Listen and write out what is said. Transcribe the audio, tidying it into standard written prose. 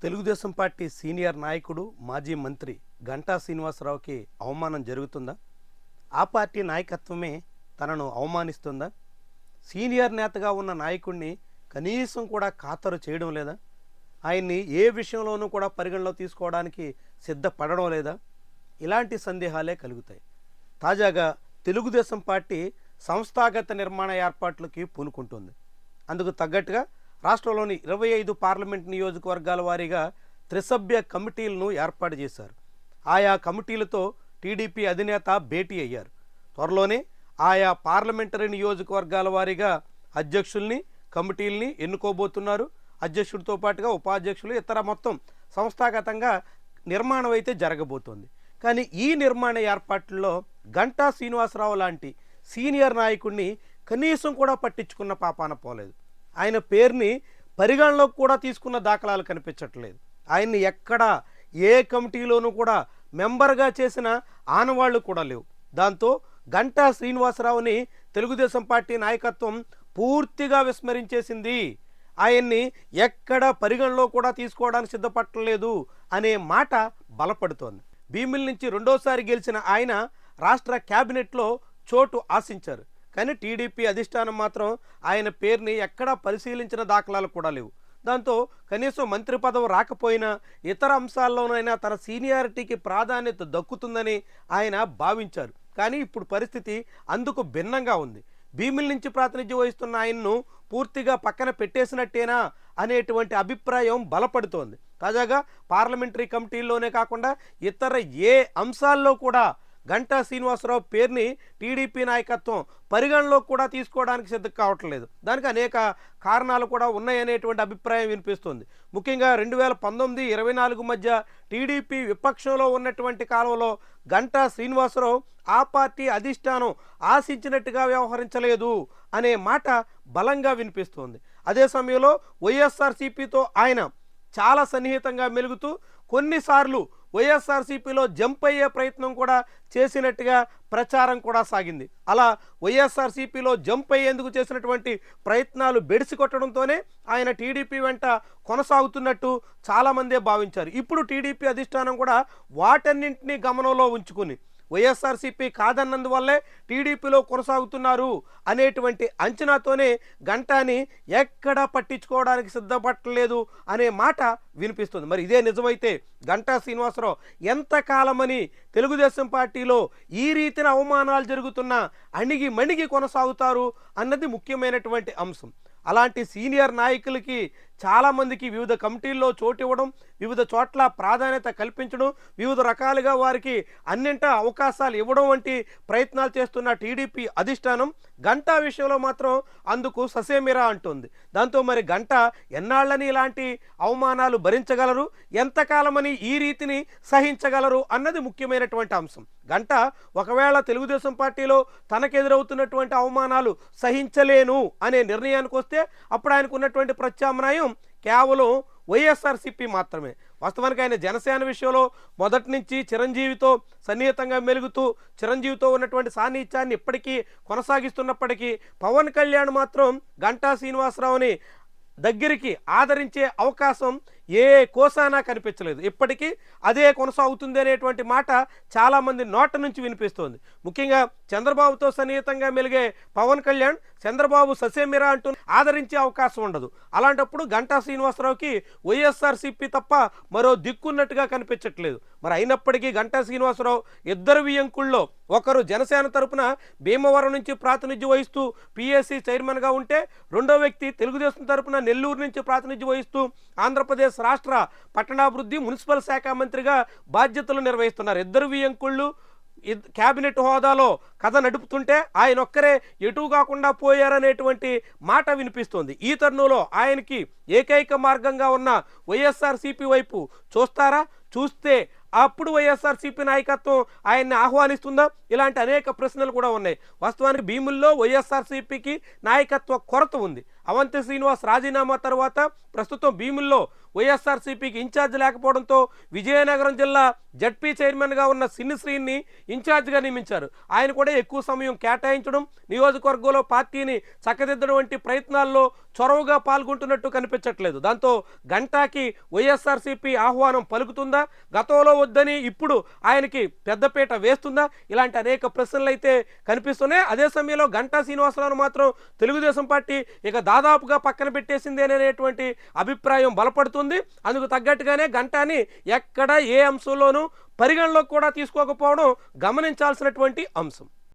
Telugu Desam party senior నాయకుడు మాజీ మంత్రి గంటా శ్రీనివాసరావుకి అవమానం జరుగుతుందా? ఆ పార్టీ నాయకత్వమే తనను అవమానిస్తుందా? సీనియర్ నేతగా ఉన్న నాయకుడిని కనీసం కూడా ఖాతరు చేయడం లేదా? ఆయన్ని ఏ విషయంలోనూ కూడా పరిగణలో తీసుకోవడానికి సిద్ధపడడం లేదా? ఇలాంటి సందేహాలే కలుగుతాయి. తాజాగా తెలుగుదేశం పార్టీ సంస్థాగత నిర్మాణ ఏర్పాట్లకి పూనుకుంటుంది. అందుకు తగ్గట్టుగా రాష్ట్రంలోని 25 పార్లమెంట్ నియోజకవర్గాల వారీగా త్రిసభ్య కమిటీలను ఏర్పాటు చేశారు. ఆయా కమిటీలతో టీడీపీ అధినేత భేటీ అయ్యారు. త్వరలోనే ఆయా పార్లమెంటరీ నియోజకవర్గాల వారీగా అధ్యక్షుల్ని, కమిటీల్ని ఎన్నుకోబోతున్నారు. అధ్యక్షుడితో పాటుగా ఉపాధ్యక్షులు, ఇతర మొత్తం సంస్థాగతంగా నిర్మాణం అయితే జరగబోతోంది. కానీ ఈ నిర్మాణ ఏర్పాట్లలో గంటా శ్రీనివాసరావు లాంటి సీనియర్ నాయకుడిని కనీసం కూడా పట్టించుకున్న పాపాన పోలేదు. ఆయన పేరుని పరిగణలోకి కూడా తీసుకున్న దాఖలాలు కనిపించట్లేదు. ఆయన్ని ఎక్కడా ఏ కమిటీలోనూ కూడా మెంబర్గా చేసిన ఆనవాళ్లు కూడా లేవు. దాంతో గంటా శ్రీనివాసరావుని తెలుగుదేశం పార్టీ నాయకత్వం పూర్తిగా విస్మరించేసింది. ఆయన్ని ఎక్కడ పరిగణలో కూడా తీసుకోవడానికి సిద్ధపడలేదు అనే మాట బలపడుతోంది. భీమిలి నుంచి రెండోసారి గెలిచిన ఆయన రాష్ట్ర క్యాబినెట్లో చోటు ఆశించారు. కానీ టీడీపీ అధిష్టానం మాత్రం ఆయన పేరుని ఎక్కడా పరిశీలించిన దాఖలాలు కూడా లేవు. దాంతో కనీసం మంత్రి పదవి రాకపోయినా ఇతర అంశాల్లోనైనా తన సీనియారిటీకి ప్రాధాన్యత దక్కుతుందని ఆయన భావించారు. కానీ ఇప్పుడు పరిస్థితి అందుకు భిన్నంగా ఉంది. భీమిలి నుంచి ప్రాతినిధ్యం వహిస్తున్న ఆయన్ను పూర్తిగా పక్కన పెట్టేసినట్టేనా అనేటువంటి అభిప్రాయం బలపడుతోంది. తాజాగా పార్లమెంటరీ కమిటీల్లోనే కాకుండా ఇతర ఏ అంశాల్లో కూడా గంటా శ్రీనివాసరావు పేరుని టీడీపీ నాయకత్వం పరిగణలో కూడా తీసుకోవడానికి సిద్ధం కావట్లేదు. దానికి అనేక కారణాలు కూడా ఉన్నాయనేటువంటి అభిప్రాయం వినిపిస్తుంది. ముఖ్యంగా 2019-24 మధ్య టీడీపీ విపక్షంలో ఉన్నటువంటి కాలంలో గంటా శ్రీనివాసరావు ఆ పార్టీ అధిష్టానం ఆశించినట్టుగా వ్యవహరించలేదు అనే మాట బలంగా వినిపిస్తోంది. అదే సమయంలో వైఎస్ఆర్సీపీతో ఆయన చాలా సన్నిహితంగా మెలుగుతూ కొన్నిసార్లు వైఎస్ఆర్సీపీలో జంప్ అయ్యే ప్రయత్నం కూడా చేసినట్టుగా ప్రచారం కూడా సాగింది. అలా వైఎస్ఆర్సీపీలో జంప్ అయ్యేందుకు చేసినటువంటి ప్రయత్నాలు బెడిసి కొట్టడంతోనే ఆయన టీడీపీ వెంట కొనసాగుతున్నట్టు చాలామందే భావించారు. ఇప్పుడు టీడీపీ అధిష్టానం కూడా వాటన్నింటినీ గమనంలో ఉంచుకుని వైఎస్ఆర్సీపీ కాదన్నందువల్లే టీడీపీలో కొనసాగుతున్నారు అనేటువంటి అంచనాతోనే గంటాని ఎక్కడా పట్టించుకోవడానికి సిద్ధపడలేదు అనే మాట వినిపిస్తుంది. మరి ఇదే నిజమైతే గంటా శ్రీనివాసరావు ఎంతకాలమని తెలుగుదేశం పార్టీలో ఈ రీతిన అవమానాలు జరుగుతున్నా అణిగి మణిగి కొనసాగుతారు అన్నది ముఖ్యమైనటువంటి అంశం. అలాంటి సీనియర్ నాయకులకి చాలామందికి వివిధ కమిటీల్లో చోటు ఇవ్వడం, వివిధ చోట్ల ప్రాధాన్యత కల్పించడం, వివిధ రకాలుగా వారికి అన్నింటా అవకాశాలు ఇవ్వడం వంటి ప్రయత్నాలు చేస్తున్న టీడీపీ అధిష్టానం గంటా విషయంలో మాత్రం అందుకు ససేమిరా అంటుంది. దాంతో మరి గంటా ఎన్నాళ్ళని ఇలాంటి అవమానాలు భరించగలరు, ఎంతకాలమని ఈ రీతిని సహించగలరు అన్నది ముఖ్యమైనటువంటి అంశం. గంటా ఒకవేళ తెలుగుదేశం పార్టీలో తనకెదురవుతున్నటువంటి అవమానాలు సహించలేను అనే నిర్ణయానికి వస్తే అప్పుడు ఆయనకు ఉన్నటువంటి ప్రత్యామ్నాయం కేవలం వైఎస్ఆర్సీపీ మాత్రమే. వాస్తవానికి ఆయన జనసేన విషయంలో మొదటి నుంచి చిరంజీవితో సన్నిహితంగా మెలుగుతూ చిరంజీవితో ఉన్నటువంటి సాన్నిహిత్యాన్ని ఇప్పటికీ కొనసాగిస్తున్నప్పటికీ పవన్ కళ్యాణ్ మాత్రం గంటా శ్రీనివాసరావుని దగ్గరికి ఆదరించే అవకాశం ఏ కోసానా కనిపించలేదు. ఇప్పటికీ అదే కొనసాగుతుంది అనేటువంటి మాట చాలామంది నోట నుంచి వినిపిస్తోంది. ముఖ్యంగా చంద్రబాబుతో సన్నిహితంగా మెలిగే పవన్ కళ్యాణ్ చంద్రబాబు ససేమిరా అంటూ ఆదరించే అవకాశం ఉండదు. అలాంటప్పుడు గంటా శ్రీనివాసరావుకి వైఎస్ఆర్సీపీ తప్ప మరో దిక్కున్నట్టుగా కనిపించట్లేదు. మరి అయినప్పటికీ గంటా శ్రీనివాసరావు ఇద్దరు వియంకుల్లో ఒకరు జనసేన తరపున భీమవరం నుంచి ప్రాతినిధ్యం వహిస్తూ పిఎస్సి చైర్మన్గా ఉంటే, రెండో వ్యక్తి తెలుగుదేశం తరపున నెల్లూరు నుంచి ప్రాతినిధ్యం వహిస్తూ ఆంధ్రప్రదేశ్ రాష్ట్ర పట్టణాభివృద్ధి మున్సిపల్ శాఖ మంత్రిగా బాధ్యతలు నిర్వహిస్తున్నారు. ఇద్దరు వియంకుళ్ళు క్యాబినెట్ హోదాలో కథ నడుపుతుంటే ఆయన ఒక్కరే ఎటు కాకుండా పోయారనేటువంటి మాట వినిపిస్తోంది. ఈ తరుణంలో ఆయనకి ఏకైక మార్గంగా ఉన్న వైఎస్ఆర్సీపీ వైపు చూస్తారా? చూస్తే అప్పుడు వైఎస్ఆర్సీపీ నాయకత్వం ఆయన్ని ఆహ్వానిస్తుందా? ఇలాంటి అనేక ప్రశ్నలు కూడా ఉన్నాయి. వాస్తవానికి భీముల్లో వైఎస్ఆర్సీపీకి నాయకత్వ కొరత ఉంది. అవంతి శ్రీనివాస్ రాజీనామా తర్వాత ప్రస్తుతం భీముల్లో వైఎస్ఆర్సీపీకి ఇన్ఛార్జ్ లేకపోవడంతో విజయనగరం జిల్లా జడ్పీ చైర్మన్గా ఉన్న సిన్నిశ్రీని ఇన్ఛార్జ్గా నియమించారు. ఆయన కూడా ఎక్కువ సమయం కేటాయించడం, నియోజకవర్గంలో పార్టీని చక్కదిద్దడం వంటి ప్రయత్నాల్లో చొరవగా పాల్గొంటున్నట్టు కనిపించట్లేదు. దాంతో గంటాకి వైఎస్ఆర్సీపీ ఆహ్వానం పలుకుతుందా, గతంలో వద్దని ఇప్పుడు ఆయనకి పెద్దపీట వేస్తుందా, ఇలాంటి అనేక ప్రశ్నలు అయితే కనిపిస్తున్నాయి. అదే సమయంలో గంటా శ్రీనివాసరావు మాత్రం తెలుగుదేశం పార్టీ ఇక దాదాపుగా పక్కన పెట్టేసింది అనేటువంటి అభిప్రాయం బలపడుతుంది. అందుకు తగ్గట్టుగానే గంటాని ఎక్కడ ఏ అంశంలోనూ పరిగణలోకి కూడా తీసుకోకపోవడం గమనించాల్సినటువంటి అంశం.